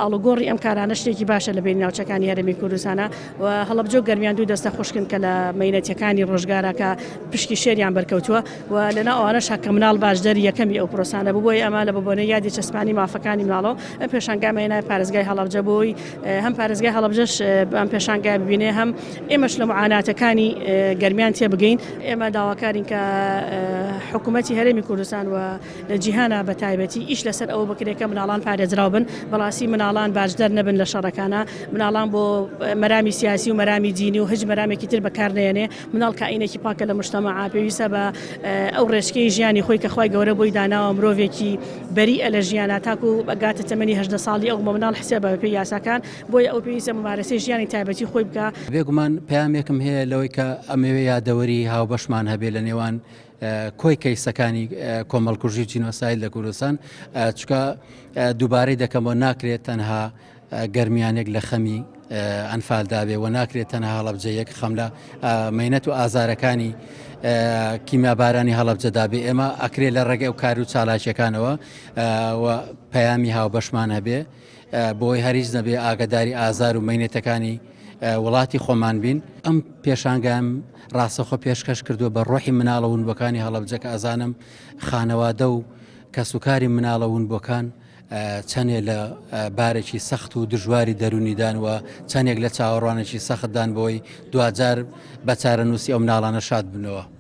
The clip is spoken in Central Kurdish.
ئاڵوگۆڕی ئەم کارانە شتێکی باشە لە بین ناوچەکانی هەرێمی کوردستانە و هەڵەبجە گەرمیان دوو دەستە خوشکن کە لە مەینەتەکانی ڕۆژگارەکە پشکی شێریان بەرکەوتووە و لەنا ئەوانەش کە مناڵ باشدەری یەکەمی ئەو پرۆسانە بووی ئەمە لە بەبوونەوەی یادی چەسپانی مافەکانی مناڵەوە ئەم پێشانگای مەینای پارێزگای هەڵەبجە بووی هەم پارێزگای هەڵەبجەش ئەم پێشانگای ببینێ هەم ئێمەش لە معاناتەکانی گەرمیان تێبگەین ئێمە داواکارین کە حکوومەتی هەرێمی کوردستان و لە جیهانە بە تایبەتی ئیش لەسەر ئەوە بکرێت کە مناڵان پارێزراو بن بەڵاستی مناڵان باشدەر نەبن لە شەڕەکانە مناڵان بۆ مەرامی سیاسی و مەرامی دینی و هیچ مەرامێکی تر بەکارنێنێ مناڵ کائینێکی پاکە لە مجتەمەع پێویستە بە ئەو ڕێژکەی ژیانی خۆی کە خوای گەورە بۆی داناوە مرۆڤێکی بەریئە لە ژیانە تاکو بەگاتە تەمەنی 18 ساڵی ئەو مناڵ حسێبە بە پێی یاساکان بۆیە ئەو پێویستە ممارەسەی ژیانی تایبەتی خۆی بکە. بێگومان پەیامێکم هەیە لەوەی کە ئەمەوێ یادەوەری هاوبەشمان هەبێ لە نێوان کۆی کەیسەکانی کۆمەڵکوژی و جینۆسایل لە کوردستان چکە دووبارەی دەکەمەوە ناکرێت تەنها گەرمیانێک لە خەمی ئەنفالدابێ و ناکرێت تەنها هەڵەبجەیەک خەم لە مەینەت و ئازارەکانی کیمیابارانی هەڵەبجەدابێ ئێمە ئەکرێت لە ڕێگەی و کار و چالاکیەکانەوە و پەیامی هاوبەشمان هەبێ بۆی هەریز نەبێ ئاگداری ئازار و مەینێتەکانی وڵاتی خۆمان بین. ئەم پێشانگەم ڕاستەخۆ پێشکەش کردووە بە ڕۆحی مناڵەوونبەکانی هەڵەبجە کە ئەزانم خانەوادە و کەسوکاری مناڵەوونبەکان چەندێک لە بارێکی سەخت و دژواری دەرونیدان و چەندێک لە چاوەڕوانێکی سەختدان بۆی دوجار بە چارەنووسی ئەو مناڵانە شاد بنەوە.